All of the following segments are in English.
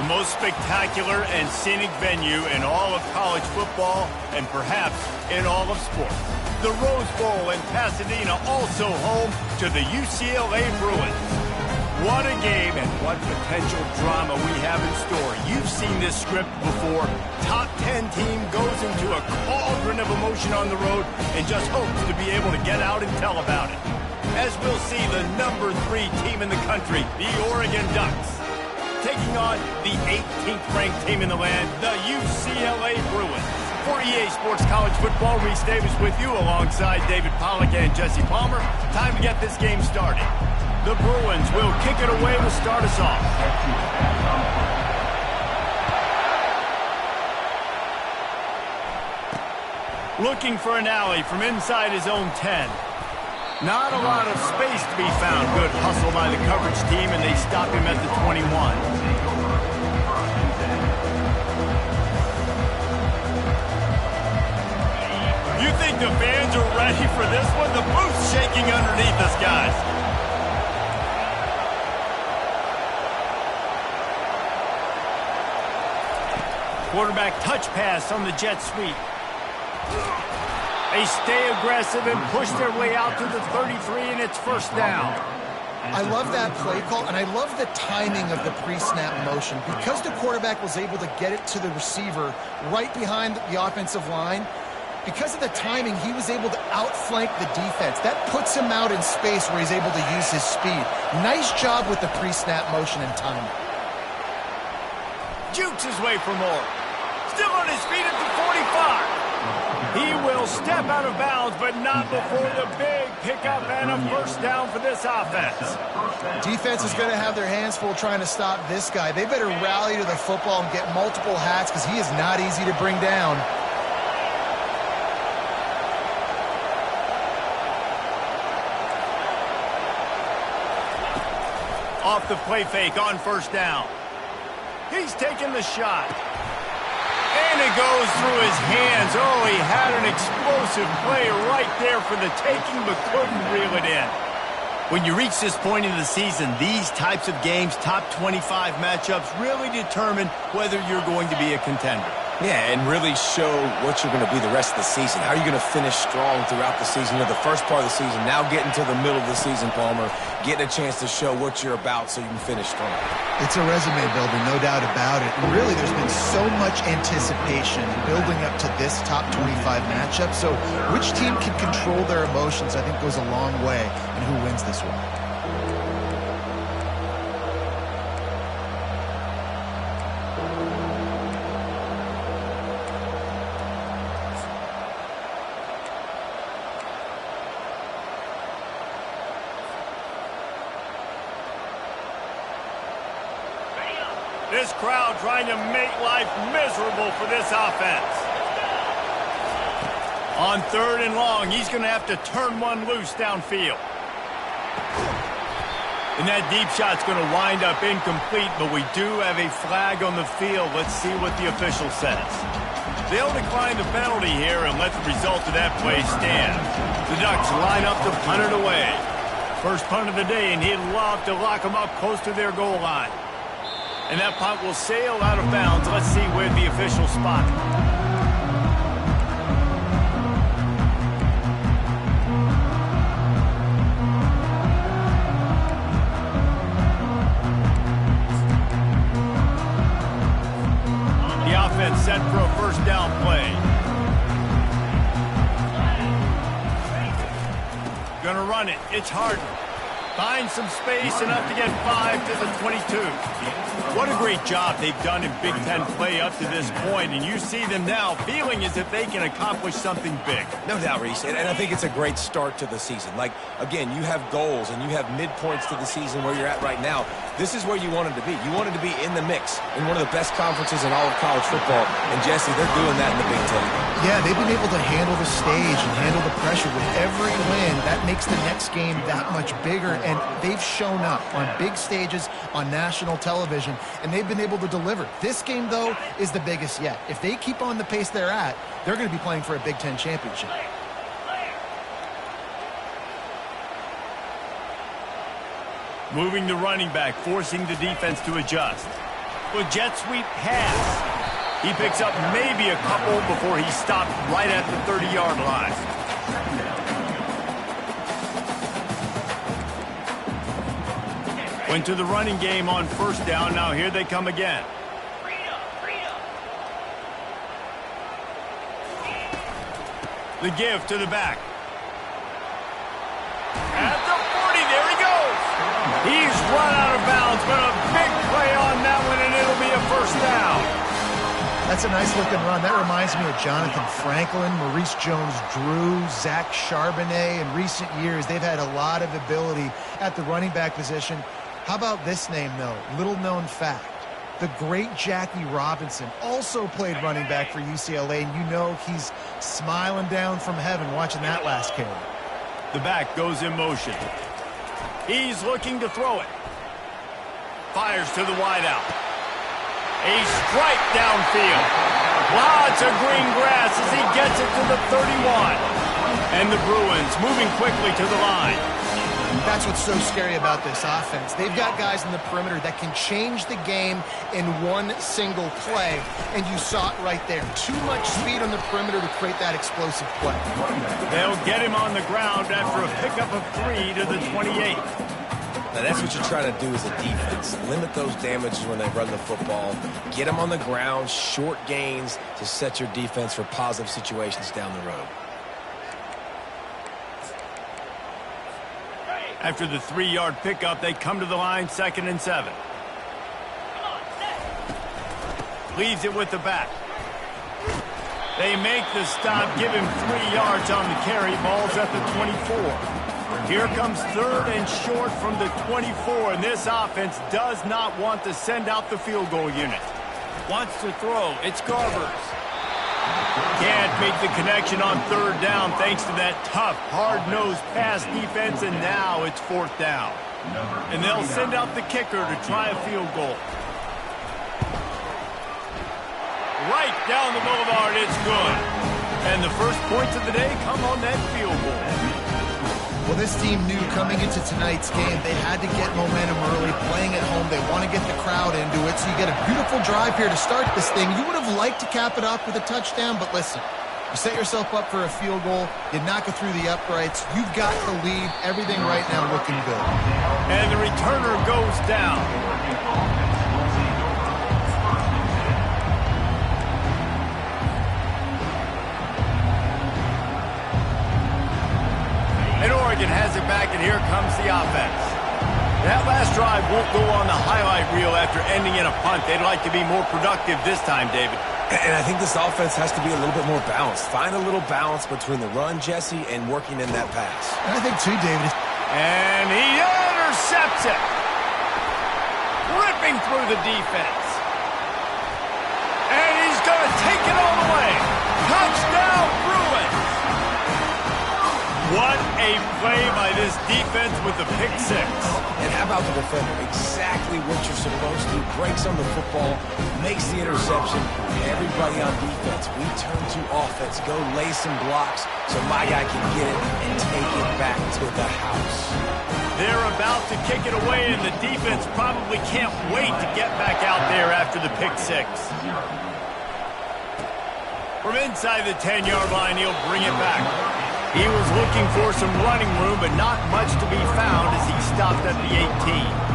The most spectacular and scenic venue in all of college football and perhaps in all of sports. The Rose Bowl in Pasadena, also home to the UCLA Bruins. What a game and what potential drama we have in store. You've seen this script before. Top 10 team goes into a cauldron of emotion on the road and just hopes to be able to get out and tell about it. As we'll see the number 3 team in the country, the Oregon Ducks, taking on the 18th ranked team in the land, the UCLA Bruins. For EA Sports College Football, Reese Davis with you alongside David Pollack and Jesse Palmer. Time to get this game started. The Bruins will kick it away to start us off. Looking for an alley from inside his own 10. Not a lot of space to be found. Good hustle by the coverage team, and they stop him at the 21. You think the fans are ready for this one? The booth's shaking underneath us, guys. Quarterback touch pass on the jet sweep. They stay aggressive and push their way out to the 33, and it's first down. I love that play call, and I love the timing of the pre-snap motion. Because the quarterback was able to get it to the receiver right behind the offensive line, because of the timing, he was able to outflank the defense. That puts him out in space where he's able to use his speed. Nice job with the pre-snap motion and timing. Jukes his way for more. Still on his feet at the 45. He will step out of bounds, but not before the big pickup and a first down for this offense. Defense is going to have their hands full trying to stop this guy. They better rally to the football and get multiple hats because he is not easy to bring down. Off the play fake on first down. He's taking the shot. And it goes through his hands. Oh, he had an explosive play right there for the taking, but couldn't reel it in. When you reach this point in the season, these types of games, top 25 matchups, really determine whether you're going to be a contender. Yeah, and really show what you're going to be the rest of the season. How are you going to finish strong throughout the season? You know, the first part of the season, now getting to the middle of the season, Palmer, getting a chance to show what you're about so you can finish strong. It's a resume builder, no doubt about it. And really, there's been so much anticipation building up to this top 25 matchup. So which team can control their emotions, I think, goes a long way in who wins this one. This crowd trying to make life miserable for this offense. On third and long, he's going to have to turn one loose downfield. And that deep shot's going to wind up incomplete, but we do have a flag on the field. Let's see what the official says. They'll decline the penalty here and let the result of that play stand. The Ducks line up to punt it away. First punt of the day, and he'd love to lock them up close to their goal line. And that punt will sail out of bounds. Let's see where the official spot it. The offense set for a first down play. Gonna run it. It's Harden. Finds some space, enough to get 5 to the 22. What a great job they've done in Big Ten play up to this point, and you see them now feeling as if they can accomplish something big. No doubt, Reese, and I think it's a great start to the season. Like, again, you have goals and you have midpoints to the season where you're at right now. This is where you wanted to be. You wanted to be in the mix in one of the best conferences in all of college football, and Jesse, they're doing that in the Big Ten. Yeah, they've been able to handle the stage and handle the pressure with every win. That makes the next game that much bigger, and they've shown up on big stages on national television, and they've been able to deliver. This game, though, is the biggest yet. If they keep on the pace they're at, they're going to be playing for a Big Ten championship. Moving the running back, forcing the defense to adjust. Well, jet sweep pass. He picks up maybe a couple before he stopped right at the 30-yard line. Went to the running game on first down. Now here they come again. The give to the back. At the 40, there he goes. He's run out of bounds, but a big play on that one, and it'll be a first down. That's a nice-looking run. That reminds me of Jonathan Franklin, Maurice Jones-Drew, Zach Charbonnet. In recent years, they've had a lot of ability at the running back position. How about this name, though? Little-known fact. The great Jackie Robinson also played running back for UCLA, and you know he's smiling down from heaven watching that last carry. The back goes in motion. He's looking to throw it. Fires to the wideout. A strike downfield. Lots of green grass as he gets it to the 31. And the Bruins moving quickly to the line. That's what's so scary about this offense. They've got guys in the perimeter that can change the game in one single play, and you saw it right there. Too much speed on the perimeter to create that explosive play. They'll get him on the ground after a pickup of 3 to the 28. Now that's what you're trying to do as a defense. Limit those damages when they run the football. Get them on the ground, short gains to set your defense for positive situations down the road. After the 3-yard pickup, they come to the line, 2nd and 7. Leaves it with the back. They make the stop, give him 3 yards on the carry. Ball's at the 24. Here comes 3rd and short from the 24, and this offense does not want to send out the field goal unit. Wants to throw. It's Garbers. Can't make the connection on 3rd down thanks to that tough, hard-nosed pass defense, and now it's 4th down. And they'll send out the kicker to try a field goal. Right down the boulevard, it's good. And the first points of the day come on that field goal. Well, this team knew coming into tonight's game they had to get momentum early, playing at home. They want to get the crowd into it, so you get a beautiful drive here to start this thing. You would have liked to cap it off with a touchdown, but listen, you set yourself up for a field goal, you knock it through the uprights, you've got the lead, everything right now looking good. And the returner goes down. Oregon has it back, and here comes the offense. That last drive won't go on the highlight reel after ending in a punt. They'd like to be more productive this time, David. And I think this offense has to be a little bit more balanced. Find a little balance between the run, Jesse, and working in that pass. And I think, too, David. And he intercepts it. Ripping through the defense. And he's going to take it all the way. Touchdown, Bruins. What a play by this defense with the pick 6. And how about the defender? Exactly what you're supposed to. Breaks on the football, makes the interception. Everybody on defense, we turn to offense. Go lay some blocks so my guy can get it and take it back to the house. They're about to kick it away, and the defense probably can't wait to get back out there after the pick 6. From inside the 10-yard line, he'll bring it back. He was looking for some running room, but not much to be found as he stopped at the 18.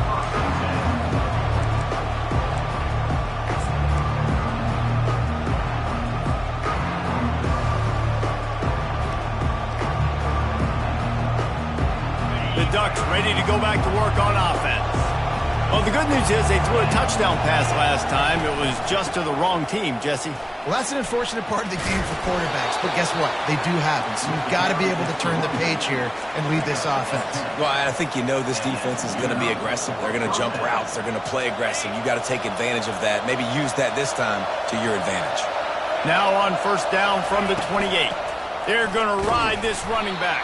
The Ducks ready to go back to work on offense. Well, the good news is they threw a touchdown pass last time. It was just to the wrong team, Jesse. Well, that's an unfortunate part of the game for quarterbacks, but guess what? They do happen, so you've got to be able to turn the page here and lead this offense. Well, I think you know this defense is going to be aggressive. They're going to jump routes. They're going to play aggressive. You've got to take advantage of that. Maybe use that this time to your advantage. Now on first down from the 28. They're going to ride this running back.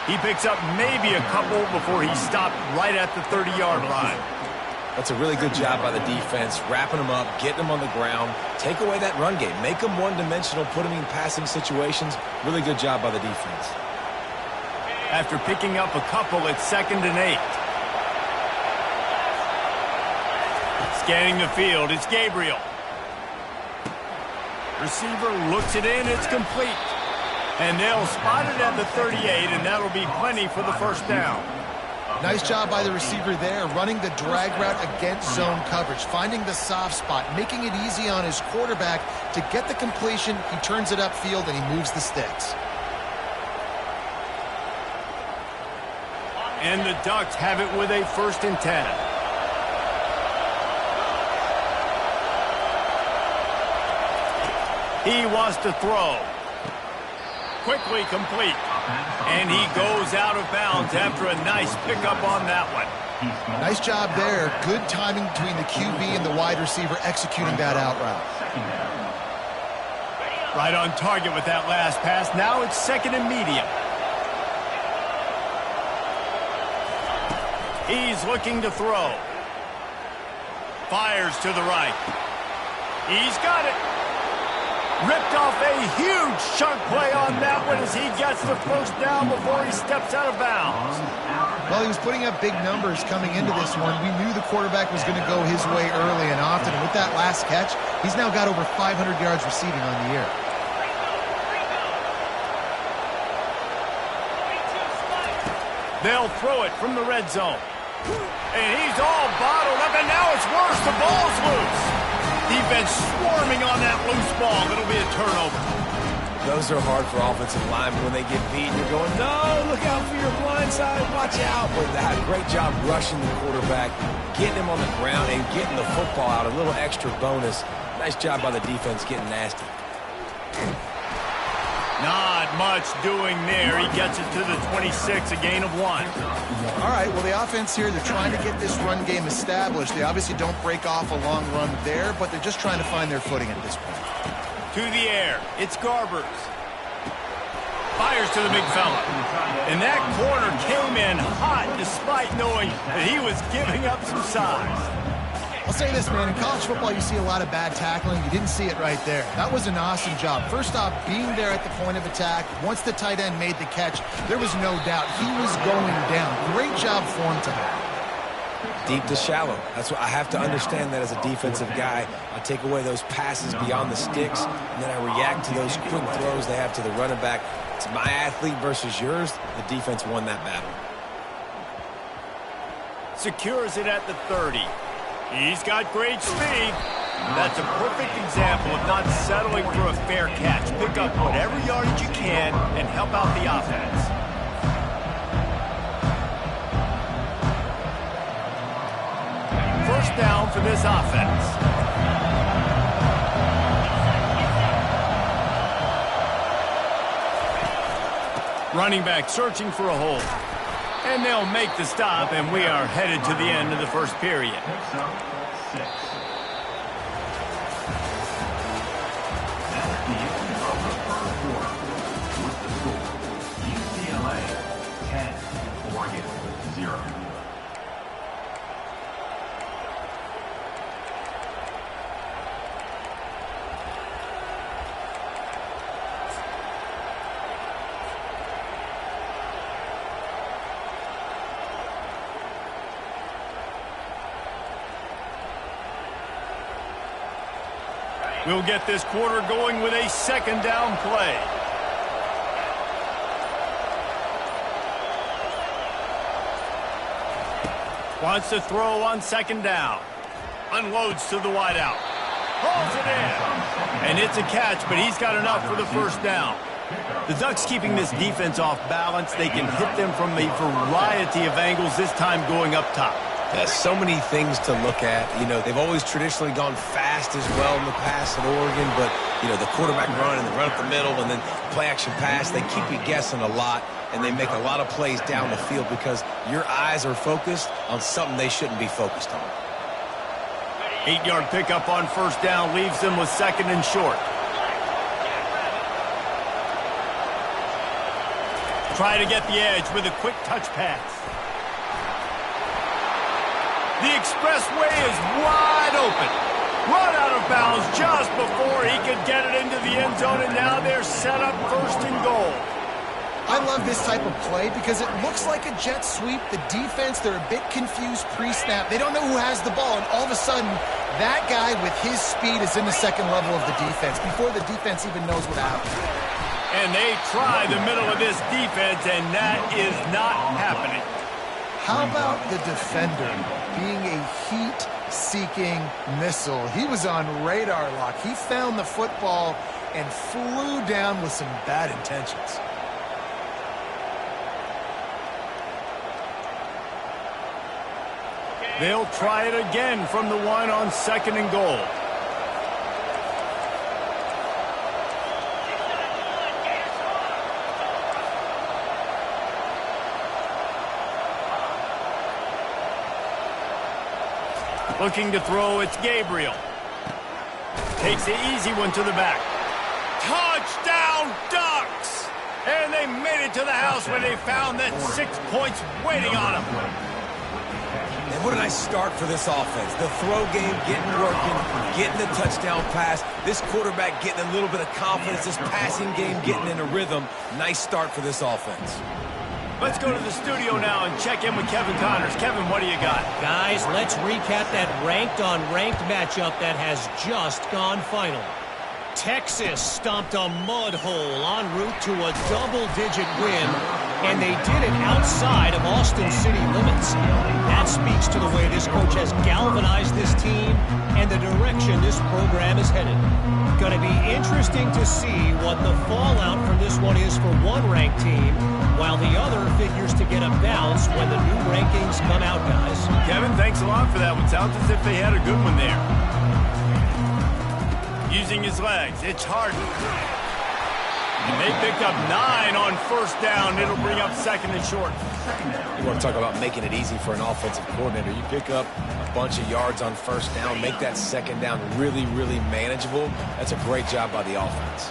He picks up maybe a couple before he stopped right at the 30-yard line. That's a really good job by the defense, wrapping them up, getting them on the ground. Take away that run game. Make them one-dimensional, put them in passing situations. Really good job by the defense. After picking up a couple, it's 2nd and 8. Scanning the field, it's Gabriel. Receiver looks it in, it's complete. And they'll spot it at the 38, and that'll be plenty for the first down. Nice job by the receiver there, running the drag route against zone coverage, finding the soft spot, making it easy on his quarterback to get the completion. He turns it upfield, and he moves the sticks. And the Ducks have it with a 1st and 10. He wants to throw. Quickly complete. And he goes out of bounds after a nice pickup on that one. Nice job there. Good timing between the QB and the wide receiver executing that out route. Right on target with that last pass. Now it's 2nd and medium. He's looking to throw. Fires to the right. He's got it. Ripped off a huge chunk play on that one as he gets the first down before he steps out of bounds. Well, he was putting up big numbers coming into this one. We knew the quarterback was going to go his way early and often. And with that last catch, he's now got over 500 yards receiving on the year. They'll throw it from the red zone. And he's all bottled up, and now it's worse. The ball's loose. Defense swarming on that loose ball. It'll be a turnover. Those are hard for offensive linemen when they get beat. You're going, no, look out for your blind side. Watch out. But that great job rushing the quarterback, getting him on the ground, and getting the football out. A little extra bonus. Nice job by the defense getting nasty. Not much doing there. He gets it to the 26, a gain of 1. All right, well, the offense here, they're trying to get this run game established. They obviously don't break off a long run there, but they're just trying to find their footing at this point. To the air, it's Garbers. Fires to the big fella. And that corner came in hot despite knowing that he was giving up some size. I'll say this, man. In college football, you see a lot of bad tackling. You didn't see it right there. That was an awesome job. First off, being there at the point of attack. Once the tight end made the catch, there was no doubt he was going down. Great job for him tonight. Deep to shallow. That's what I have to understand that as a defensive guy. I take away those passes beyond the sticks, and then I react to those quick throws they have to the running back. It's my athlete versus yours. The defense won that battle. Secures it at the 30. He's got great speed. That's a perfect example of not settling for a fair catch. Pick up whatever yardage you can and help out the offense. First down for this offense. Running back searching for a hole. And they'll make the stop, and we are headed to the end of the first period. UCLA 10, Oregon 0. We'll get this quarter going with a second down play. Wants to throw on second down. Unloads to the wideout. Hauls it in. And it's a catch, but he's got enough for the first down. The Ducks keeping this defense off balance. They can hit them from a variety of angles, this time going up top. There's so many things to look at. You know, they've always traditionally gone fast as well in the past at Oregon, but, you know, the quarterback run and the run up the middle and then play-action pass, they keep you guessing a lot, and they make a lot of plays down the field because your eyes are focused on something they shouldn't be focused on. 8-yard pickup on first down leaves them with second and short. Try to get the edge with a quick touch pass. The expressway is wide open. Run out of bounds just before he could get it into the end zone, and now they're set up first and goal. I love this type of play because it looks like a jet sweep. The defense, they're a bit confused pre-snap. They don't know who has the ball, and all of a sudden, that guy with his speed is in the second level of the defense before the defense even knows what happened. And they try the middle of this defense, and that is not happening. How about the defender being a heat-seeking missile? He was on radar lock. He found the football and flew down with some bad intentions. They'll try it again from the one on 2nd and goal. Looking to throw, it's Gabriel. Takes the easy one to the back. Touchdown, Ducks! And they made it to the house where they found that 6 points waiting on them. And what a nice start for this offense. The throw game getting working, getting the touchdown pass. This quarterback getting a little bit of confidence. This passing game getting in a rhythm. Nice start for this offense. Let's go to the studio now and check in with Kevin Connors. Kevin, what do you got? Guys, let's recap that ranked-on-ranked matchup that has just gone final. Texas stomped a mud hole en route to a double-digit win, and they did it outside of Austin City limits. That speaks to the way this coach has galvanized this team and the direction this program is headed. Going to be interesting to see what the fallout from this one is for one ranked team, while the other figures to get a bounce when the new rankings come out, guys. Kevin, thanks a lot for that one. Sounds as if they had a good one there. Using his legs, it's Harden. And they picked up 9 on 1st down. It'll bring up 2nd and short. You want to talk about making it easy for an offensive coordinator. You pick up a bunch of yards on 1st down, make that 2nd down really, really manageable. That's a great job by the offense.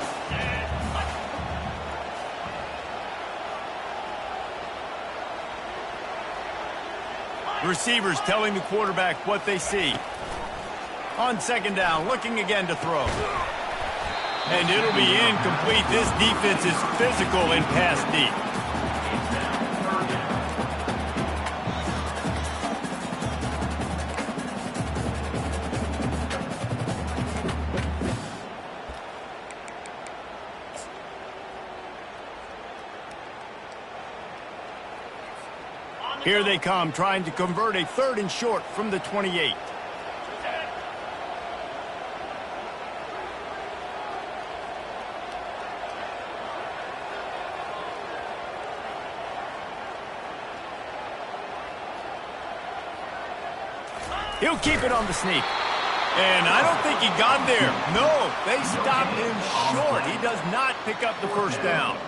Receivers telling the quarterback what they see. On 2nd down, looking again to throw. And it'll be incomplete. This defense is physical and pass deep. Here they come, trying to convert a 3rd and short from the 28. He'll keep it on the sneak. And I don't think he got there. No, they stopped him short. He does not pick up the 1st down.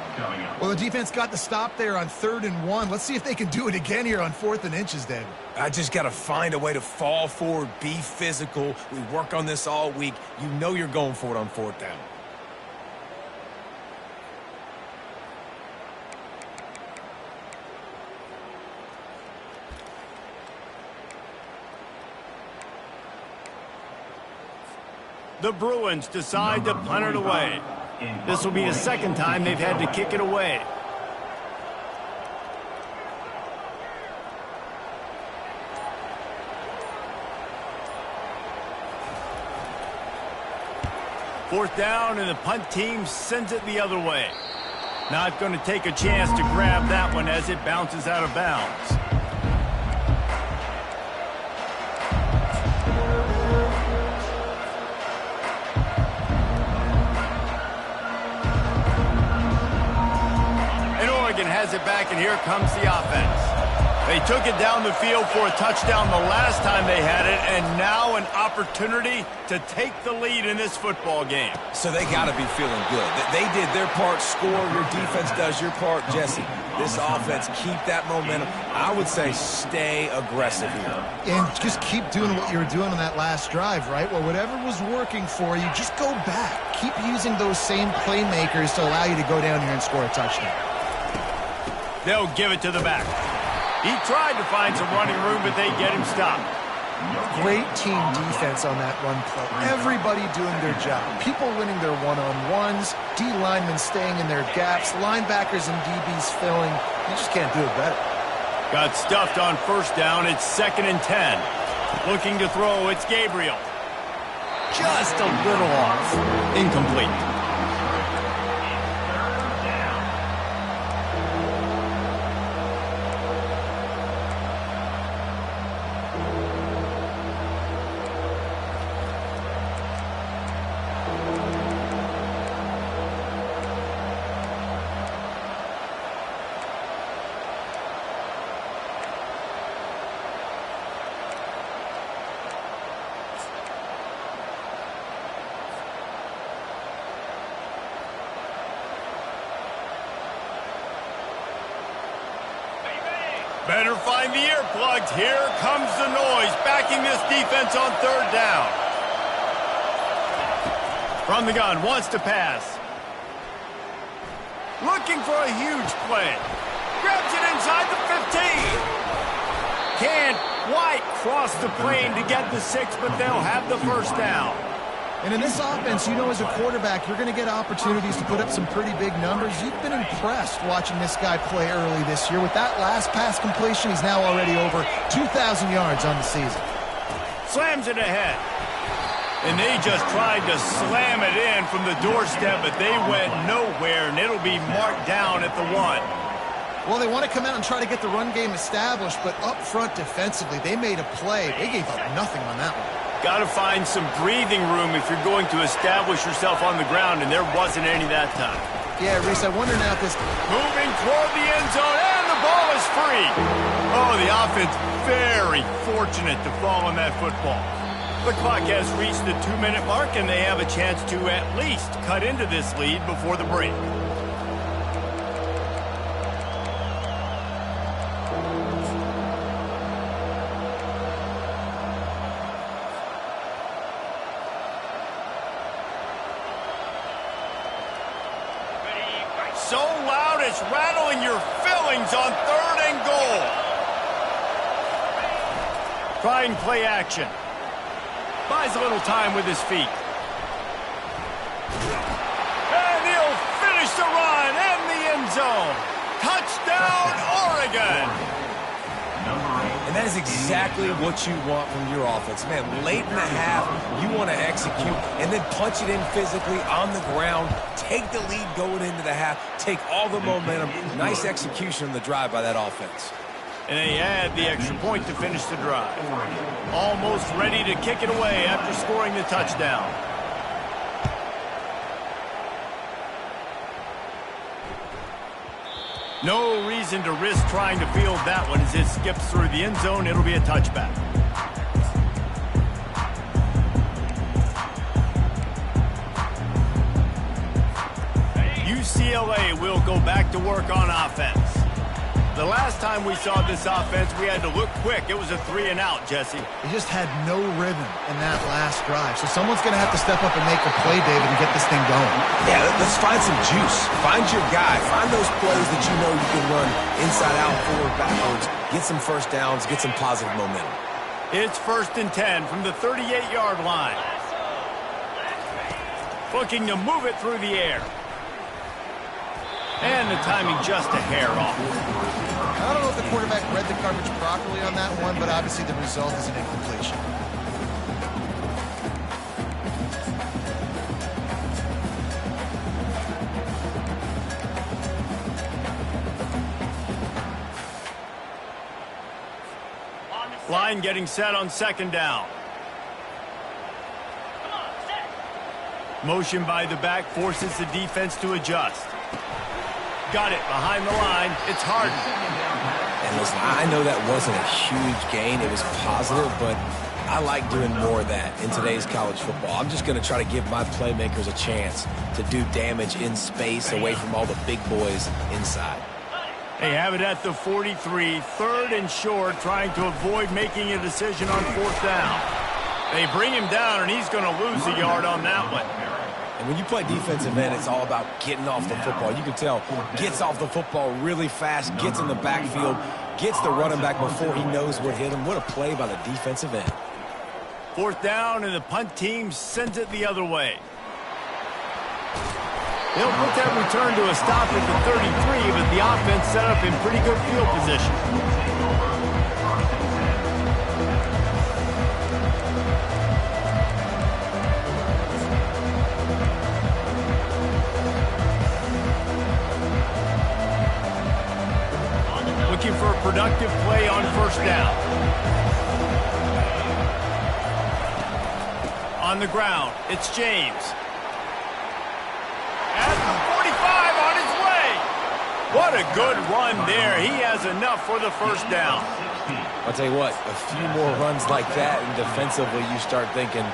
Well, the defense got the stop there on 3rd and 1. Let's see if they can do it again here on 4th and inches, David. I just got to find a way to fall forward, be physical. We work on this all week. You know you're going for it on 4th down. The Bruins decide to punt it away. This will be the 2nd time they've had to kick it away. Fourth down, and the punt team sends it the other way. Not going to take a chance to grab that one as it bounces out of bounds. Has it back, and here comes the offense. They took it down the field for a touchdown the last time they had it, and now an opportunity to take the lead in this football game. So they got to be feeling good. They did their part, score. Your defense does your part, Jesse. This offense, keep that momentum. I would say stay aggressive here. And just keep doing what you were doing on that last drive, right? Well, whatever was working for you, just go back. Keep using those same playmakers to allow you to go down here and score a touchdown. They'll give it to the back. He tried to find some running room, but they get him stopped. Great team defense on that run play. Everybody doing their job. People winning their one-on-ones, D linemen staying in their gaps, linebackers and DBs filling. You just can't do it better. Got stuffed on first down. It's 2nd and 10. Looking to throw. It's Gabriel. Just a little off. Incomplete. Better find the earplugs. Here comes the noise, backing this defense on 3rd down. From the gun, wants to pass. Looking for a huge play. Grabs it inside the 15. Can't quite cross the plane to get the 6, but they'll have the first down. And in this offense, you know, as a quarterback, you're going to get opportunities to put up some pretty big numbers. You've been impressed watching this guy play early this year. With that last pass completion, he's now already over 2,000 yards on the season. Slams it ahead. And they just tried to slam it in from the doorstep, but they went nowhere, and it'll be marked down at the 1. Well, they want to come out and try to get the run game established, but up front defensively, they made a play. They gave up nothing on that one. Got to find some breathing room if you're going to establish yourself on the ground, and there wasn't any that time. Yeah, Reese, I wonder now if this... Moving toward the end zone, and the ball is free. Oh, the offense very fortunate to fall on that football. The clock has reached the 2-minute mark, and they have a chance to at least cut into this lead before the break. So loud it's rattling your fillings on 3rd and goal. Try and play action. Buys a little time with his feet. And he'll finish the run in the end zone. Touchdown, Oregon. And that is exactly what you want from your offense. Man, late in the half, you want to execute and then punch it in physically on the ground. Take the lead going into the half. Take all the momentum. Nice execution on the drive by that offense. And they add the extra point to finish the drive. Almost ready to kick it away after scoring the touchdown. No reason to risk trying to field that one as it skips through the end zone. It'll be a touchback. UCLA will go back to work on offense. The last time we saw this offense, we had to look quick. It was a 3-and-out, Jesse. They just had no rhythm in that last drive. So someone's going to have to step up and make a play, David, and get this thing going. Yeah, let's find some juice. Find your guy. Find those plays that you know you can run inside out, forward, backwards. Get some first downs. Get some positive momentum. It's 1st and 10 from the 38-yard line. Looking to move it through the air. And the timing just a hair off. I don't know if the quarterback read the coverage properly on that one, but obviously the result is an incompletion. Line getting set on 2nd down. Motion by the back forces the defense to adjust. Got it behind the line. It's Harden. And listen, I know that wasn't a huge gain. It was positive, but I like doing more of that in today's college football. I'm just going to try to give my playmakers a chance to do damage in space away from all the big boys inside. They have it at the 43, 3rd and short, trying to avoid making a decision on 4th down. They bring him down, and he's going to lose a yard on that one. And when you play defensive end, it's all about getting off the football. You can tell, gets off the football really fast, gets in the backfield, gets the running back before he knows what hit him. What a play by the defensive end. 4th down, and the punt team sends it the other way. They'll put that return to a stop at the 33, but the offense set up in pretty good field position. Looking for a productive play on 1st down. On the ground, it's James. At the 45, on his way. What a good run there. He has enough for the 1st down. I'll tell you what, a few more runs like that, and defensively you start thinking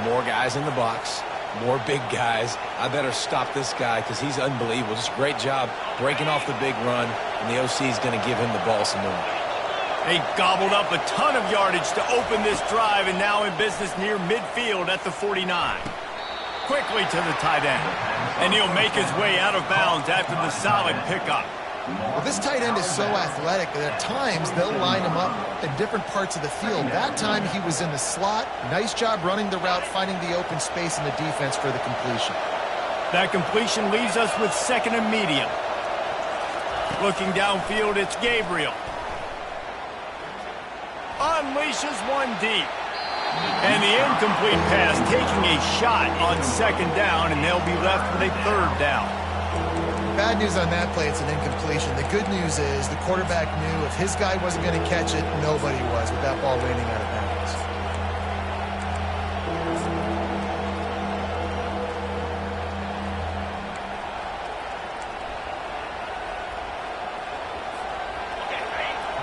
more guys in the box, more big guys. I better stop this guy because he's unbelievable. Just a great job breaking off the big run, and the OC is going to give him the ball some more. They gobbled up a ton of yardage to open this drive, and now in business near midfield at the 49. Quickly to the tight end, and he'll make his way out of bounds after the solid pickup. Well, this tight end is so athletic that at times they'll line him up in different parts of the field. That time he was in the slot. Nice job running the route, finding the open space in the defense for the completion. That completion leaves us with 2nd and medium. Looking downfield, it's Gabriel. Unleashes one deep. And the incomplete pass taking a shot on 2nd down, and they'll be left with a 3rd down. Bad news on that play, it's an incompletion. The good news is the quarterback knew if his guy wasn't going to catch it, nobody was with that ball landing out of bounds.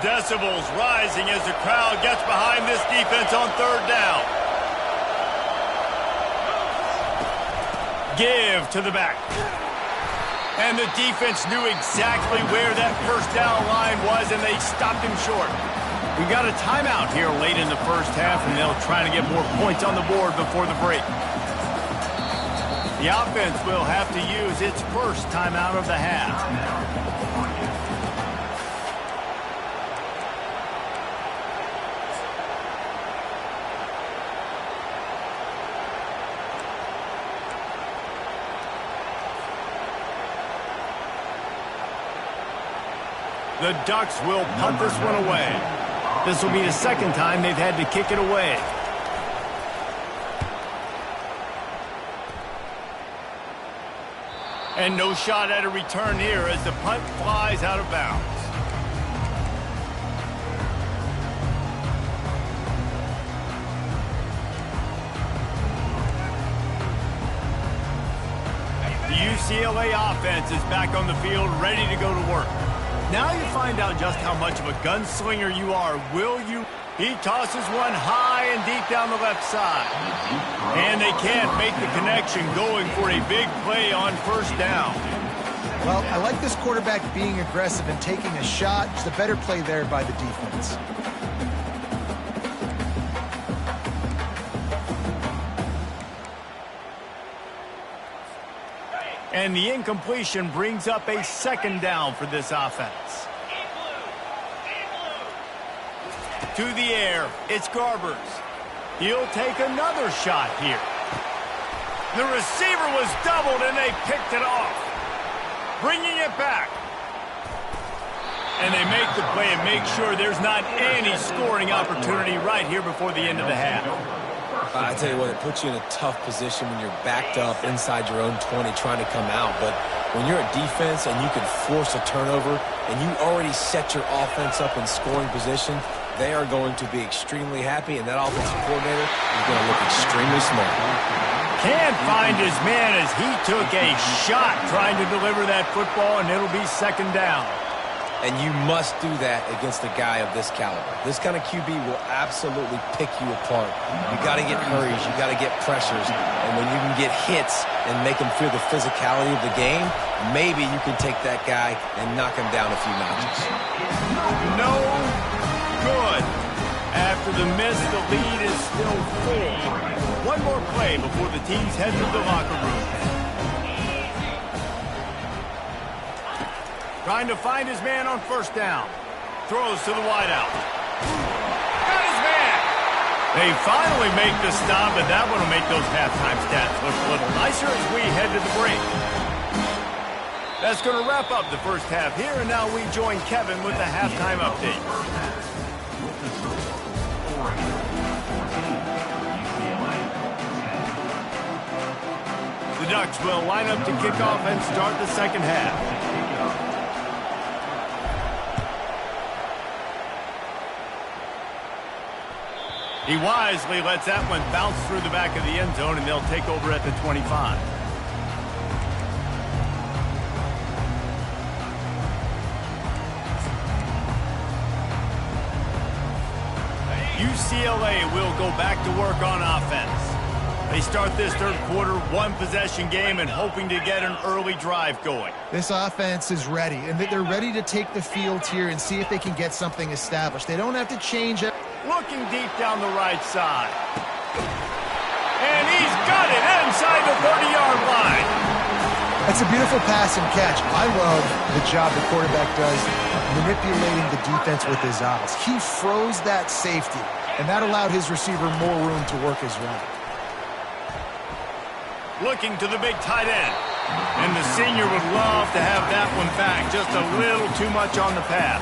Decibels rising as the crowd gets behind this defense on 3rd down. Give to the back. And the defense knew exactly where that 1st down line was, and they stopped him short. We got a timeout here late in the 1st half, and they'll try to get more points on the board before the break. The offense will have to use its 1st timeout of the half. The Ducks will punt this one away. This will be the 2nd time they've had to kick it away. And no shot at a return here as the punt flies out of bounds. The UCLA offense is back on the field, ready to go to work. Now you find out just how much of a gunslinger you are, will you? He tosses one high and deep down the left side. And they can't make the connection, going for a big play on 1st down. Well, I like this quarterback being aggressive and taking a shot. Just a better play there by the defense. And the incompletion brings up a 2nd down for this offense. To the air, it's Garbers. He'll take another shot here. The receiver was doubled, and they picked it off. Bringing it back. And they make the play and make sure there's not any scoring opportunity right here before the end of the half. I tell you what, it puts you in a tough position when you're backed up inside your own 20 trying to come out. But when you're a defense and you can force a turnover and you already set your offense up in scoring position, they are going to be extremely happy, and that offensive coordinator is going to look extremely smart. Can't find his man as he took a shot trying to deliver that football, and it'll be 2nd down. And you must do that against a guy of this caliber. This kind of QB will absolutely pick you apart. You got to get hurries. You got to get pressures. And when you can get hits and make him feel the physicality of the game, maybe you can take that guy and knock him down a few notches. No good. After the miss, the lead is still full. One more play before the teams head to the locker room. Trying to find his man on 1st down. Throws to the wideout. Got his man. They finally make the stop, and that one will make those halftime stats look a little nicer as we head to the break. That's going to wrap up the first half here, and now we join Kevin with the halftime update. The Ducks will line up to kick off and start the second half. He wisely lets that one bounce through the back of the end zone, and they'll take over at the 25. UCLA will go back to work on offense. They start this third quarter, one-possession game, and hoping to get an early drive going. This offense is ready, and they're ready to take the field here and see if they can get something established. They don't have to change it. Looking deep down the right side. And he's got it inside the 30-yard line. That's a beautiful pass and catch. I love the job the quarterback does manipulating the defense with his eyes. He froze that safety, and that allowed his receiver more room to work his route. Looking to the big tight end. And the senior would love to have that one back. Just a little too much on the pass.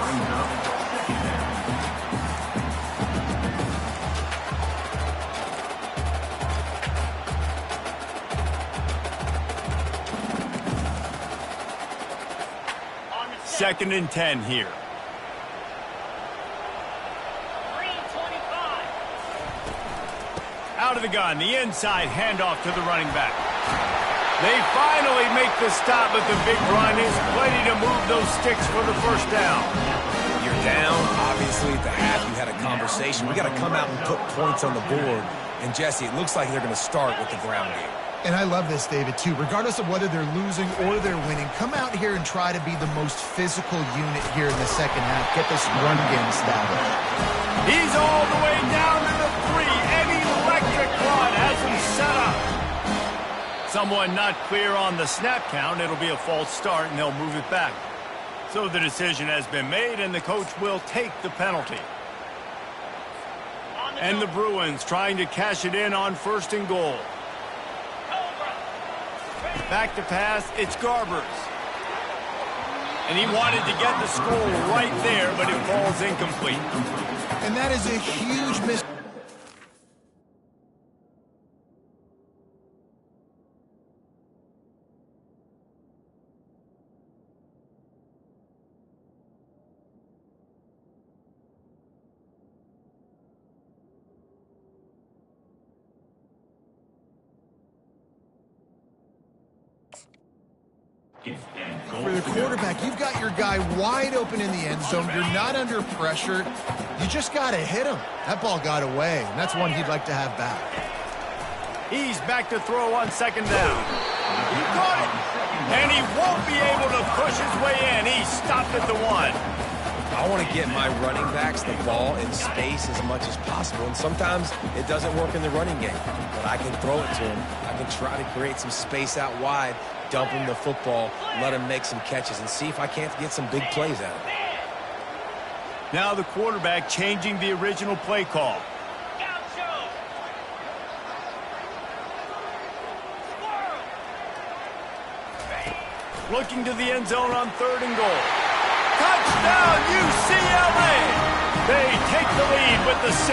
Second and 10 here. Out of the gun, the inside handoff to the running back. They finally make the stop, but the big run is plenty to move those sticks for the first down. You're down. Obviously, at the half, you had a conversation. We got to come out and put points on the board. And, Jesse, it looks like they're going to start with the ground game. And I love this, David, too. Regardless of whether they're losing or they're winning, come out here and try to be the most physical unit here in the second half. Get this run game established. He's all the way down to the 3. An electric run has him set up. Someone not clear on the snap count. It'll be a false start, and they'll move it back. So the decision has been made, and the coach will take the penalty. And the Bruins trying to cash it in on first and goal. Back to pass, it's Garbers. And he wanted to get the score right there, but it falls incomplete. And that is a huge miss. For the quarterback, you've got your guy wide open in the end zone. You're not under pressure. You just got to hit him. That ball got away, and that's one he'd like to have back. He's back to throw on second down. He caught it, and he won't be able to push his way in. He stopped at the 1. I want to get my running backs the ball in space as much as possible, and sometimes it doesn't work in the running game, but I can throw it to him. I can try to create some space out wide, dump him the football, let him make some catches, and see if I can't get some big plays out of it. Now the quarterback changing the original play call. Looking to the end zone on third and goal. Touchdown, UCLA! They take the lead with the 6.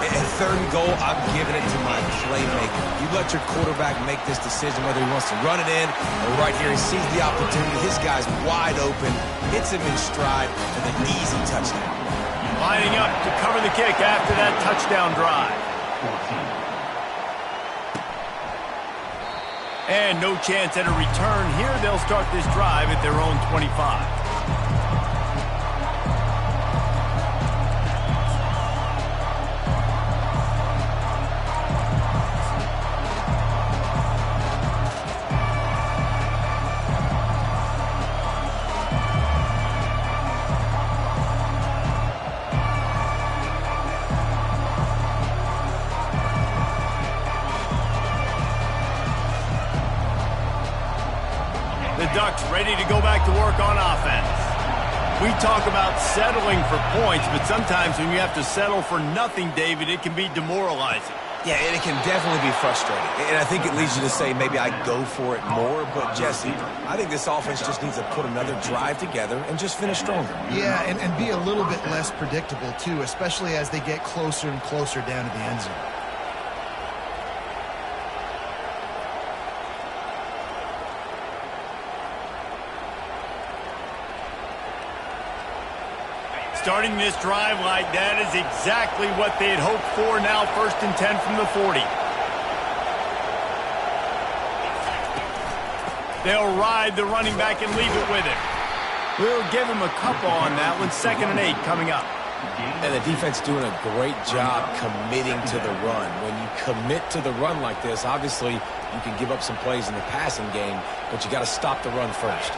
At third and goal, I'm giving it to my playmaker. You let your quarterback make this decision whether he wants to run it in or right here. He sees the opportunity. His guy's wide open, hits him in stride, and an easy touchdown. Lining up to cover the kick after that touchdown drive. And no chance at a return here. They'll start this drive at their own 25. The Ducks ready to go back to work on offense. We talk about settling for points, but sometimes when you have to settle for nothing, David, it can be demoralizing. Yeah, and it can definitely be frustrating. And I think it leads you to say maybe I go for it more. But, Jesse, I think this offense just needs to put another drive together and just finish stronger. Yeah, and be a little bit less predictable, too, especially as they get closer and closer down to the end zone. Starting this drive like that is exactly what they had hoped for. Now 1st and 10 from the 40. They'll ride the running back and leave it with him. We'll give him a couple on that one. 2nd and 8 coming up. And the defense doing a great job committing to the run. When you commit to the run like this, obviously you can give up some plays in the passing game, but you got to stop the run first.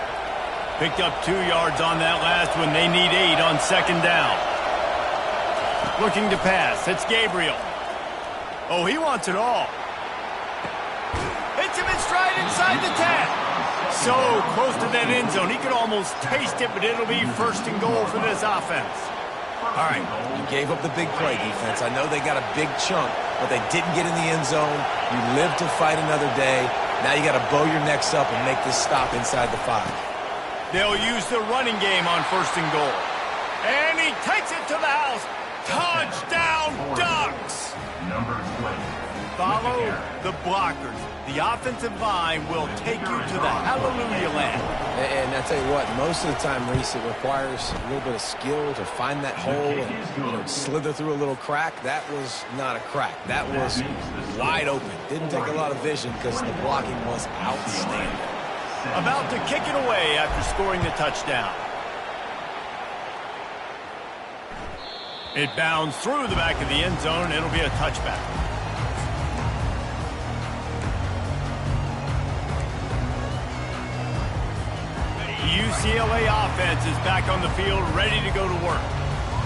Picked up 2 yards on that last one. They need 8 on 2nd down. Looking to pass. It's Gabriel. Oh, he wants it all. Hits him in stride inside the 10. So close to that end zone. He could almost taste it, but it'll be 1st and goal for this offense. All right, you gave up the big play, defense. I know they got a big chunk, but they didn't get in the end zone. You live to fight another day. Now you got to bow your necks up and make this stop inside the 5. They'll use the running game on 1st and goal. And he takes it to the house. Touchdown, Ducks! Follow the blockers. The offensive line will take you to the hallelujah land. And I tell you what, most of the time, Reese, it requires a little bit of skill to find that hole and slither through a little crack. That was not a crack. That was wide open. Didn't take a lot of vision because the blocking was outstanding. About to kick it away after scoring the touchdown. It bounds through the back of the end zone. It'll be a touchback. The UCLA offense is back on the field, ready to go to work.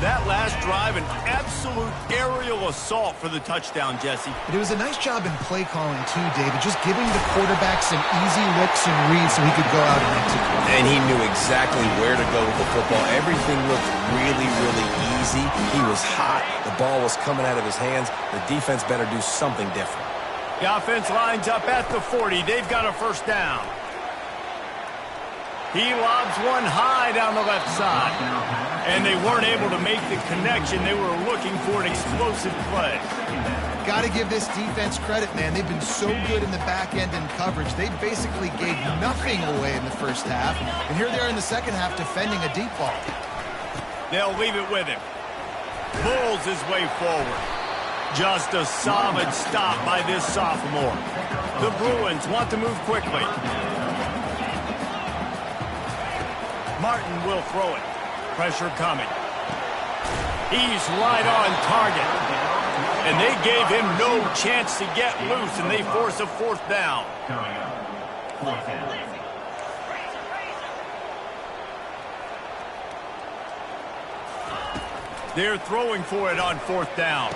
That last drive, an absolute aerial assault for the touchdown, Jesse. But it was a nice job in play calling, too, David. Just giving the quarterback some easy looks and reads so he could go out and execute. And he knew exactly where to go with the football. Everything looked really, really easy. He was hot. The ball was coming out of his hands. The defense better do something different. The offense lines up at the 40. They've got a 1st down. He lobs one high down the left side. And they weren't able to make the connection. They were looking for an explosive play. Got to give this defense credit, man. They've been so good in the back end in coverage. They basically gave nothing away in the 1st half. And here they are in the 2nd half defending a deep ball. They'll leave it with him. Pulls his way forward. Just a solid stop by this sophomore. The Bruins want to move quickly. Martin will throw it. Pressure coming. He's right on target. And they gave him no chance to get loose, and they force a 4th down. They're throwing for it on 4th down.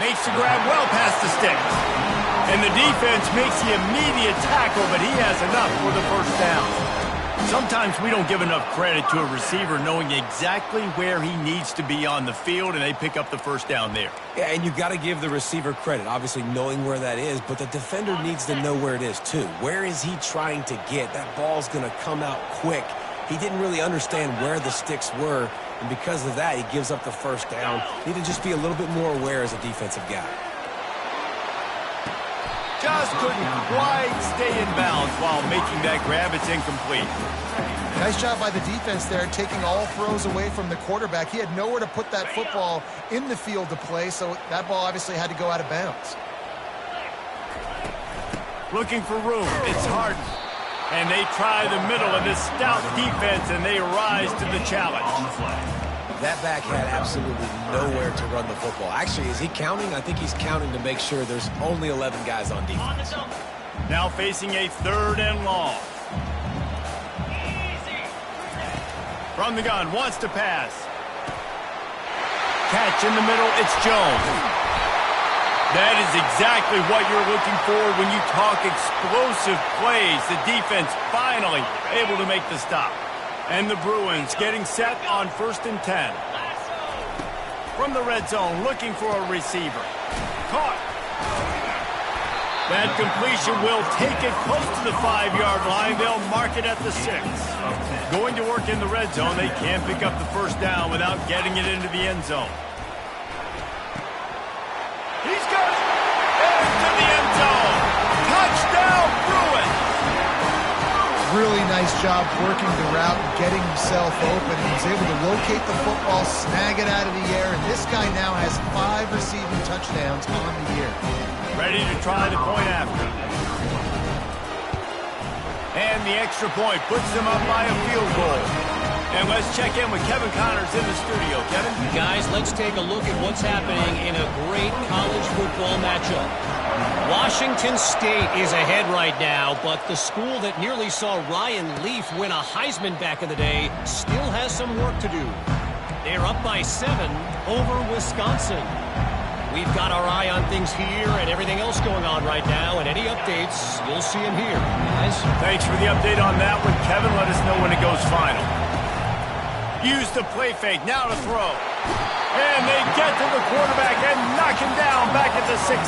Makes the grab well past the sticks. And the defense makes the immediate tackle, but he has enough for the 1st down. Sometimes we don't give enough credit to a receiver knowing exactly where he needs to be on the field, and they pick up the 1st down there. Yeah, and you got to give the receiver credit, obviously knowing where that is, but the defender needs to know where it is too. Where is he trying to get? That ball's going to come out quick. He didn't really understand where the sticks were, and because of that, he gives up the 1st down. Need to just be a little bit more aware as a defensive guy. Just couldn't quite stay in bounds while making that grab. It's incomplete. Nice job by the defense there, taking all throws away from the quarterback. He had nowhere to put that football in the field to play, so that ball obviously had to go out of bounds. Looking for room. It's Harden. And they try the middle of this stout defense, and they rise to the challenge. That back had absolutely nowhere to run the football. Actually, is he counting? I think he's counting to make sure there's only 11 guys on defense. Now facing a 3rd and long. From the gun, wants to pass. Catch in the middle, it's Jones. That is exactly what you're looking for when you talk explosive plays. The defense finally able to make the stop. And the Bruins getting set on 1st and 10. From the red zone, looking for a receiver. Caught. That completion will take it close to the 5-yard line. They'll mark it at the 6. Going to work in the red zone. They can't pick up the first down without getting it into the end zone. He's got it. Into the end zone. Touchdown, Bruins. Really nice job working the route and getting himself open. He was able to locate the football, snag it out of the air, and this guy now has 5 receiving touchdowns on the year. Ready to try the point after. And the extra point puts them up by a field goal. And let's check in with Kevin Connors in the studio. Kevin? Guys, let's take a look at what's happening in a great college football matchup. Washington State is ahead right now, but the school that nearly saw Ryan Leaf win a Heisman back in the day still has some work to do. They're up by 7 over Wisconsin. We've got our eye on things here and everything else going on right now, and any updates, you'll see them here, guys. Thanks for the update on that one, Kevin. Let us know when it goes final. Use the play fake, now to throw. And they get to the quarterback and knock him down back at the 16.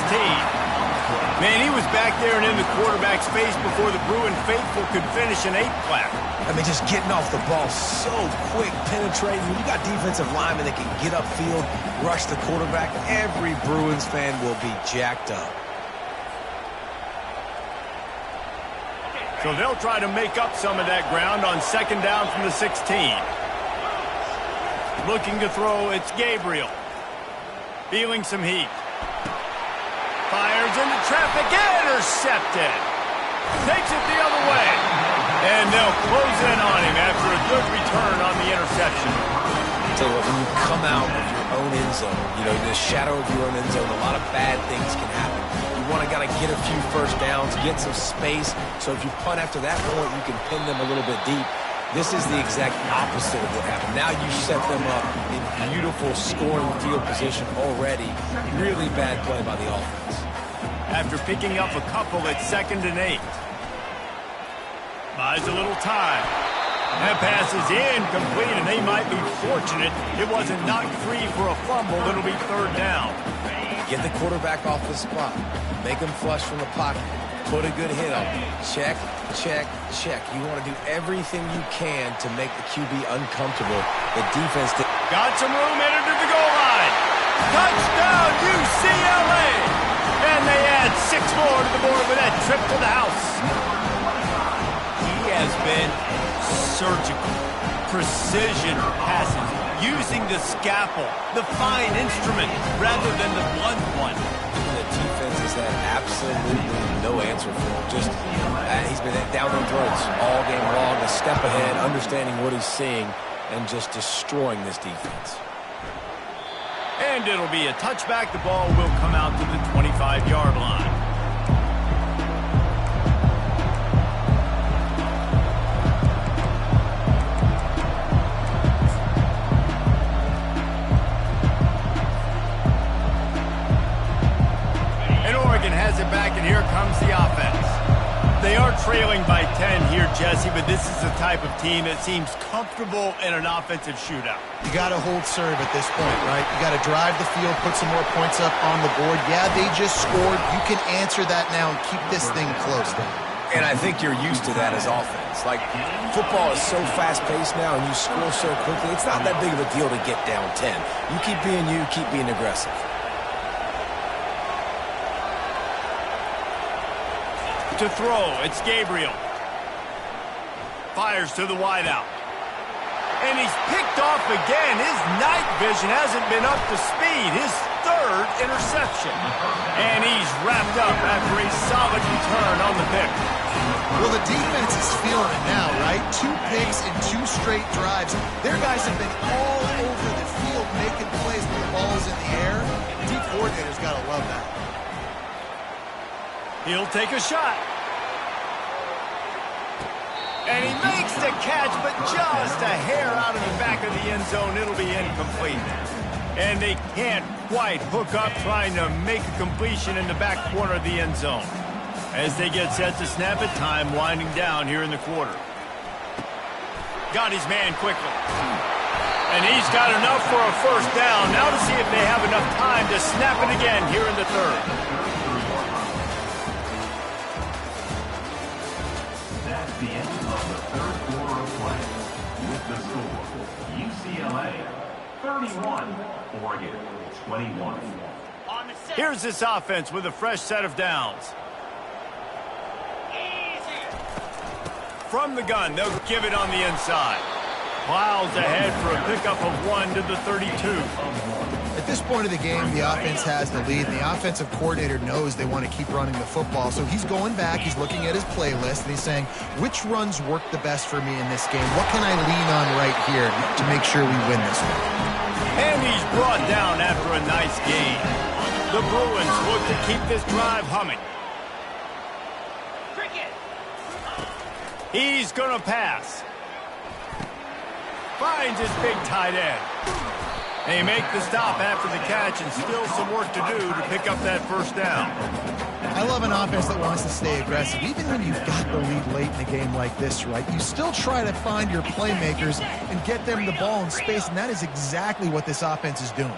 Man, he was back there and in the quarterback's face before the Bruin faithful could finish an 8-clap. I mean, just getting off the ball so quick, penetrating. When you got defensive linemen that can get upfield, rush the quarterback, every Bruins fan will be jacked up. So they'll try to make up some of that ground on 2nd down from the 16. Looking to throw, it's Gabriel. Feeling some heat. Fires into traffic, intercepted. Takes it the other way. And they'll close in on him after a good return on the interception. I'll tell you what, when you come out of your own end zone, you know, in the shadow of your own end zone, a lot of bad things can happen. You want to gotta get a few first downs, get some space, so if you punt after that point, you can pin them a little bit deep. This is the exact opposite of what happened. Now you set them up in beautiful scoring field position already. Really bad play by the offense. After picking up a couple at 2nd and 8. Buys a little time. That pass is incomplete, and they might be fortunate it wasn't knocked free for a fumble. It'll be 3rd down. Get the quarterback off the spot. Make him flush from the pocket. Put a good hit on him. Check, check, check. You want to do everything you can to make the QB uncomfortable. The defense got some room, headed to the goal line. Touchdown, UCLA! And they add 6 more to the board with that trip to the house. He has been surgical, precision passes, using the scalpel, the fine instrument, rather than the blunt one. The defense has had absolutely no answer for him. Just, he's been down their throats all game long, a step ahead, understanding what he's seeing, and just destroying this defense. And it'll be a touchback. The ball will come out to the 25-yard line. And Oregon has it back, and here comes the offense. They are trailing by 10 here, Jesse, but this is the type of team that seems comfortable in an offensive shootout. You got to hold serve at this point, right? You got to drive the field, put some more points up on the board. Yeah, they just scored. You can answer that now and keep this thing close. And I think you're used to that as offense. Like, football is so fast-paced now and you score so quickly, it's not that big of a deal to get down 10. You keep being you, keep being aggressive. To throw, it's Gabriel. Fires to the wideout. And he's picked off again. His night vision hasn't been up to speed. His 3rd interception. And he's wrapped up after a solid return on the pick. Well, the defense is feeling it now, right? 2 picks in 2 straight drives. Their guys have been all over the field making plays when the ball's in the air. D coordinator's got to love that. He'll take a shot. And he makes the catch, but just a hair out of the back of the end zone. It'll be incomplete. And they can't quite hook up trying to make a completion in the back corner of the end zone. As they get set to snap it, time winding down here in the quarter. Got his man quickly. And he's got enough for a first down. Now to see if they have enough time to snap it again here in the third. That's the end of the third quarter of play. With the score, UCLA 31, Oregon 21. Here's this offense with a fresh set of downs. From the gun, they'll give it on the inside. Plows ahead for a pickup of 1 to the 32. At this point of the game, the offense has the lead, and the offensive coordinator knows they want to keep running the football. So he's going back, he's looking at his playlist, and he's saying, which runs work the best for me in this game? What can I lean on right here to make sure we win this one? And he's brought down after a nice gain. The Bruins look to keep this drive humming. He's going to pass. Finds his big tight end. They make the stop after the catch, and still some work to do to pick up that first down. I love an offense that wants to stay aggressive. Even when you've got the lead late in a game like this, right, you still try to find your playmakers and get them the ball in space, and that is exactly what this offense is doing.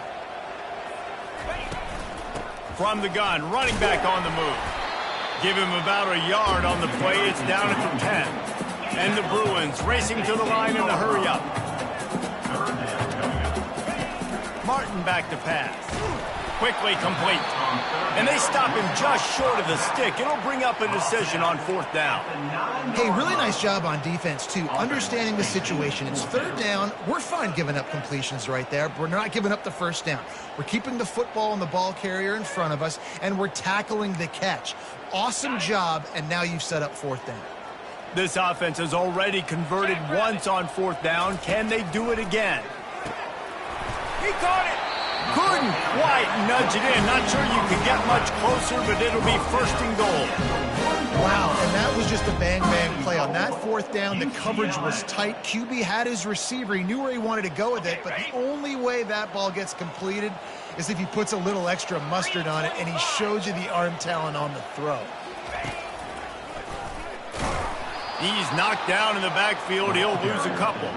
From the gun, running back on the move. Give him about a yard on the play. It's down at the 10. And the Bruins racing to the line in the hurry-up. Martin back to pass. Quickly complete. And they stop him just short of the stick. It'll bring up a decision on fourth down. Hey, really nice job on defense, too. Understanding the situation. It's third down. We're fine giving up completions right there, but we're not giving up the first down. We're keeping the football and the ball carrier in front of us, and we're tackling the catch. Awesome job, and now you've set up fourth down. This offense has already converted once on fourth down. Can they do it again? He caught it. Couldn't quite nudge it in. Not sure you can get much closer, but it'll be first and goal. Wow, and that was just a bang-bang play. On that fourth down, the coverage was tight. QB had his receiver. He knew where he wanted to go with it, but the only way that ball gets completed is if he puts a little extra mustard on it, and he shows you the arm talent on the throw. He's knocked down in the backfield. He'll lose a couple.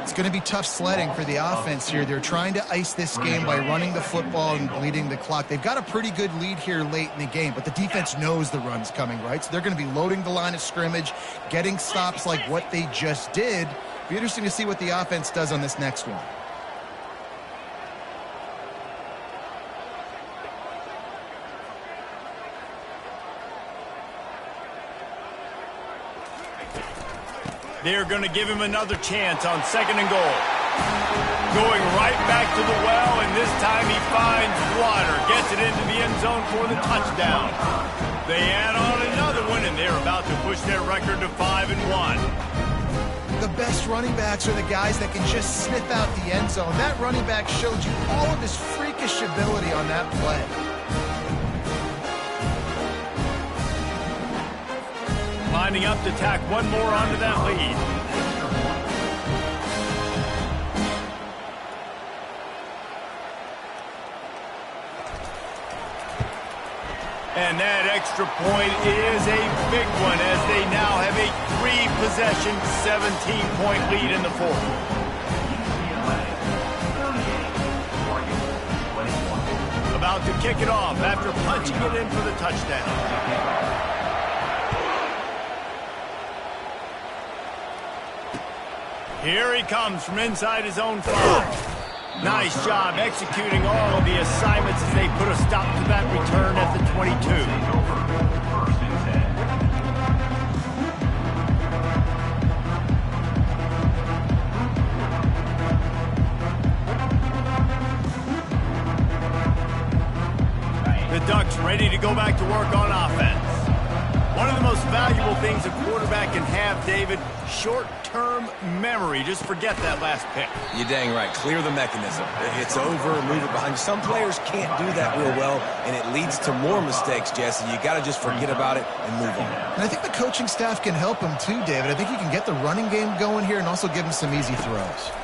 It's going to be tough sledding for the offense here. They're trying to ice this game by running the football and bleeding the clock. They've got a pretty good lead here late in the game, but the defense knows the run's coming, right? So they're going to be loading the line of scrimmage, getting stops like what they just did. Be interesting to see what the offense does on this next one. They're going to give him another chance on second and goal. Going right back to the well, and this time he finds water. Gets it into the end zone for the touchdown. They add on another one, and they're about to push their record to 5-1. The best running backs are the guys that can just sniff out the end zone. That running back showed you all of his freakish ability on that play. Lining up to tack one more onto that lead. And that extra point is a big one as they now have a 3-possession, 17-point lead in the fourth. About to kick it off after punching it in for the touchdown. Here he comes from inside his own 5. Nice job executing all of the assignments as they put a stop to that return at the 22. The Ducks ready to go back to work on offense. One of the most valuable things a quarterback can have, David, short-term memory. Just forget that last pick. You're dang right. Clear the mechanism. It's over, move it behind you. Some players can't do that real well, and it leads to more mistakes, Jesse. You got to just forget about it and move on. And I think the coaching staff can help him too, David. I think he can get the running game going here and also give him some easy throws.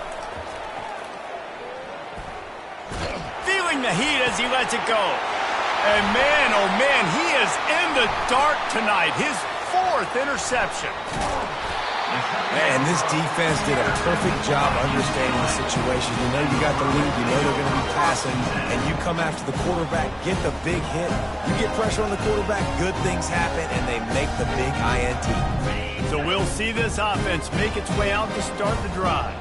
Feeling the heat as he lets it go. And man, oh man, he is in the dark tonight. His 4th interception. And this defense did a perfect job understanding the situation. You know you got the lead, you know they're going to be passing, and you come after the quarterback, get the big hit. You get pressure on the quarterback, good things happen, and they make the big INT. So we'll see this offense make its way out to start the drive.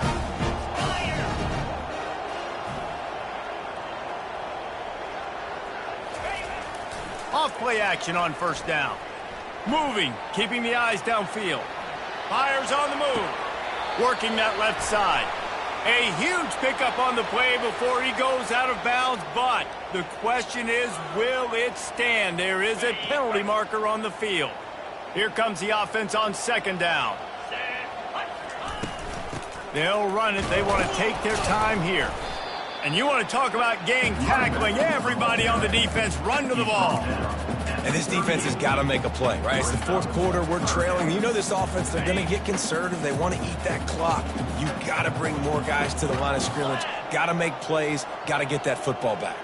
Off play action on first down. Moving, keeping the eyes downfield. Fires on the move. Working that left side. A huge pickup on the play before he goes out of bounds, but the question is, will it stand? There is a penalty marker on the field. Here comes the offense on second down. They'll run it. They want to take their time here. And you want to talk about gang tackling. Everybody on the defense run to the ball. And this defense has got to make a play, right? It's the fourth quarter. We're trailing. You know this offense, they're going to get conservative. They want to eat that clock. You got to bring more guys to the line of scrimmage. Got to make plays. Got to get that football back.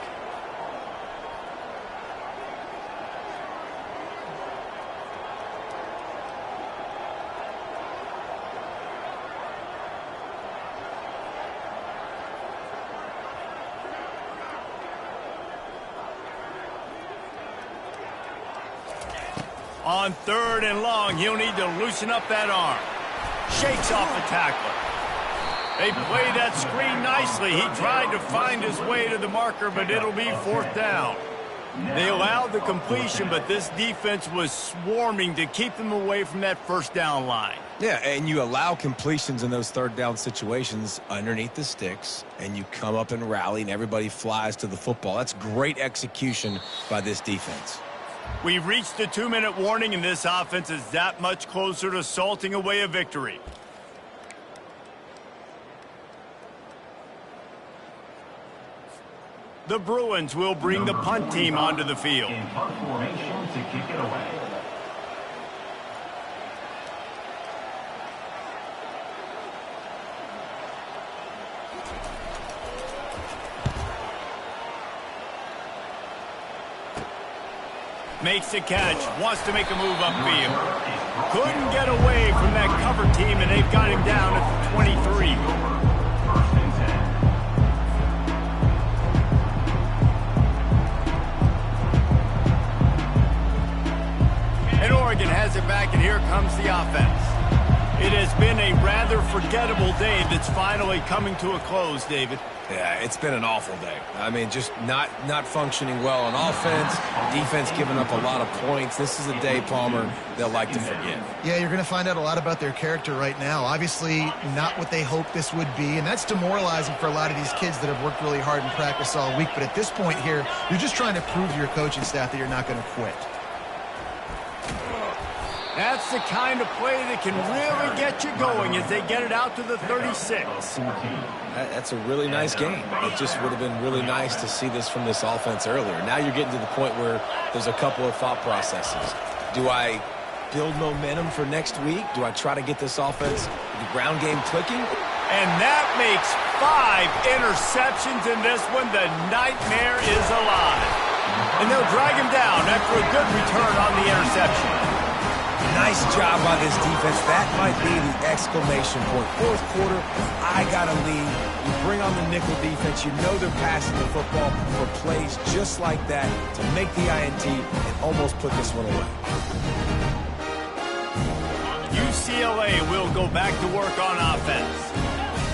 On third and long, he'll need to loosen up that arm. Shakes off the tackler. They play that screen nicely. He tried to find his way to the marker, but it'll be fourth down. They allowed the completion, but this defense was swarming to keep them away from that first down line. Yeah, and you allow completions in those third down situations underneath the sticks, and you come up and rally, and everybody flies to the football. That's great execution by this defense. We've reached the 2-minute warning, and this offense is that much closer to salting away a victory. The Bruins will bring the punt team onto the field. In punt formation to kick it away. Makes the catch, wants to make a move upfield. Couldn't get away from that cover team, and they've got him down at the 23. And Oregon has it back, and here comes the offense. It has been a rather forgettable day that's finally coming to a close, David. Yeah, it's been an awful day. I mean, just not functioning well on offense, defense giving up a lot of points. This is a day, Palmer, they'll like to forget. Yeah, you're going to find out a lot about their character right now. Obviously, not what they hoped this would be, and that's demoralizing for a lot of these kids that have worked really hard in practice all week. But at this point here, you're just trying to prove to your coaching staff that you're not going to quit. That's the kind of play that can really get you going as they get it out to the 36. That's a really nice game. It just would have been really nice to see this from this offense earlier. Now you're getting to the point where there's a couple of thought processes. Do I build momentum for next week? Do I try to get this offense, the ground game clicking? And that makes 5 interceptions in this one. The nightmare is alive. And they'll drag him down after a good return on the interception. Nice job by this defense. That might be the exclamation point. Fourth quarter, I got a lead. You bring on the nickel defense. You know they're passing the football for plays just like that to make the INT and almost put this one away. UCLA will go back to work on offense.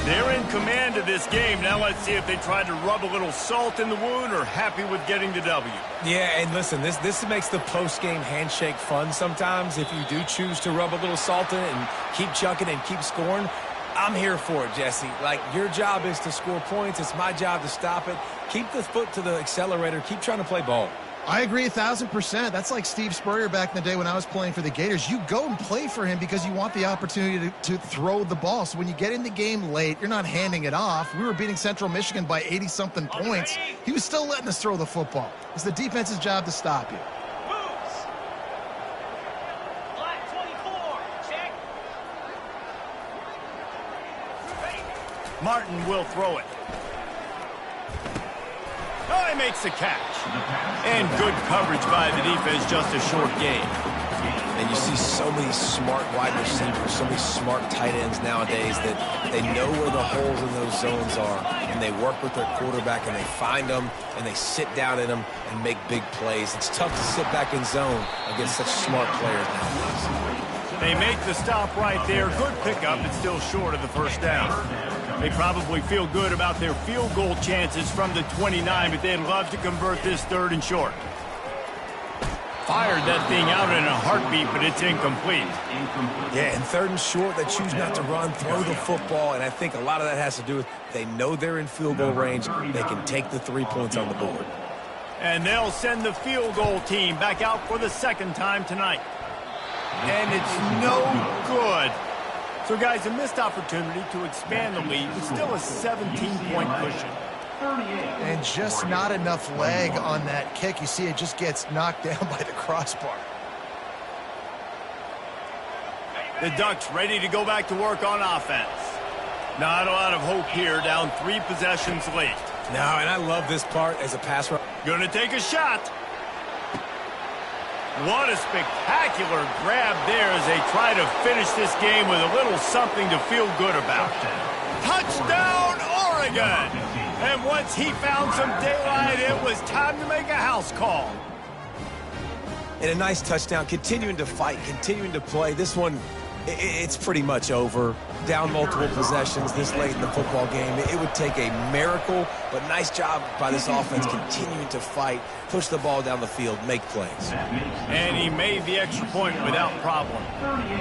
They're in command of this game. Now let's see if they try to rub a little salt in the wound or happy with getting the W. Yeah, and listen, this makes the post-game handshake fun sometimes. If you do choose to rub a little salt in it and keep chucking and keep scoring, I'm here for it, Jesse. Like, your job is to score points. It's my job to stop it. Keep the foot to the accelerator. Keep trying to play ball. I agree 1,000%. That's like Steve Spurrier back in the day when I was playing for the Gators. You go and play for him because you want the opportunity to throw the ball. So when you get in the game late, you're not handing it off. We were beating Central Michigan by 80-something points. He was still letting us throw the football. It's the defense's job to stop you. Martin will throw it. Oh, he makes the catch. And good coverage by the defense, just a short game. And you see so many smart wide receivers, so many smart tight ends nowadays that they know where the holes in those zones are, and they work with their quarterback, and they find them, and they sit down in them and make big plays. It's tough to sit back in zone against such smart players nowadays. They make the stop right there. Good pickup, but still short of the first down. They probably feel good about their field goal chances from the 29, but they'd love to convert this 3rd and short. Fired that thing out in a heartbeat, but it's incomplete. Yeah, and 3rd and short, they choose not to run, throw the football, and I think a lot of that has to do with they know they're in field goal range. They can take the 3 points on the board. And they'll send the field goal team back out for the 2nd time tonight. And it's no good. So, guys, a missed opportunity to expand the lead, but still a 17-point cushion. And just not enough leg on that kick. You see it just gets knocked down by the crossbar. The Ducks ready to go back to work on offense. Not a lot of hope here, down 3 possessions late. No, and I love this part as a pass rush. Gonna take a shot. What a spectacular grab there as they try to finish this game with a little something to feel good about. Touchdown, Oregon! And once he found some daylight, it was time to make a house call. And a nice touchdown, continuing to fight, continuing to play. This one, it's pretty much over. Down multiple possessions this late in the football game. It would take a miracle, but nice job by this offense continuing to fight, push the ball down the field, make plays. And he made the extra point without problem.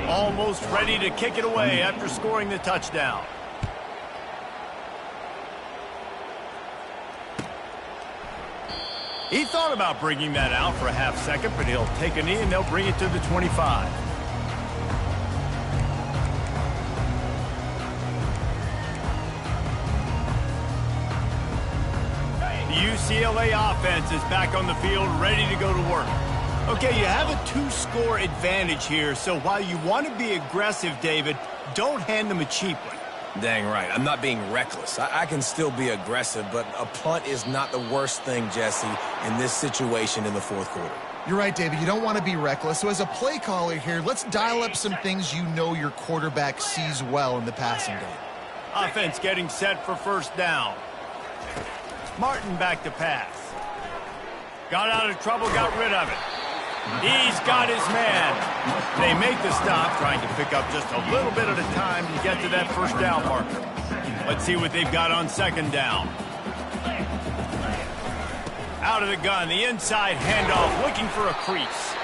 Almost ready to kick it away after scoring the touchdown. He thought about bringing that out for a half second, but he'll take a knee and they'll bring it to the 25. The UCLA offense is back on the field, ready to go to work. Okay, you have a 2-score advantage here, so while you want to be aggressive, David, don't hand them a cheap one. Dang right. I'm not being reckless. I can still be aggressive, but a punt is not the worst thing, Jesse, in this situation in the 4th quarter. You're right, David. You don't want to be reckless. So as a play caller here, let's dial up some things you know your quarterback sees well in the passing game. Offense getting set for 1st down. Martin back to pass. Got out of trouble, got rid of it. He's got his man. They make the stop, trying to pick up just a little bit at a time to get to that 1st down marker. Let's see what they've got on 2nd down. Out of the gun, the inside handoff, looking for a crease.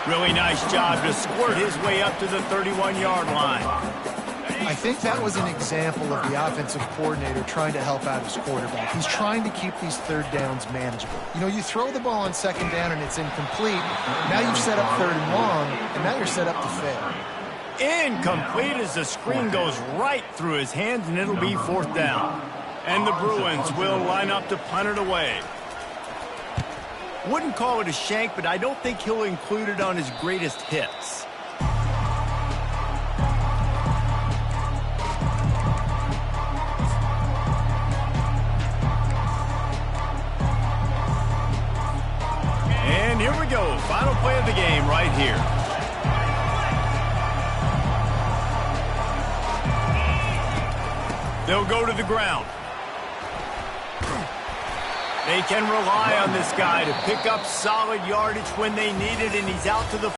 Really nice job to squirt his way up to the 31-yard line. I think that was an example of the offensive coordinator trying to help out his quarterback. He's trying to keep these 3rd downs manageable. You know, you throw the ball on 2nd down and it's incomplete. Now you've set up 3rd and long, and now you're set up to fail. Incomplete as the screen goes right through his hands, and it'll be 4th down. And the Bruins will line up to punt it away. Wouldn't call it a shank, but I don't think he'll include it on his greatest hits. And here we go, final play of the game right here. They'll go to the ground. They can rely on this guy to pick up solid yardage when they need it, and he's out to the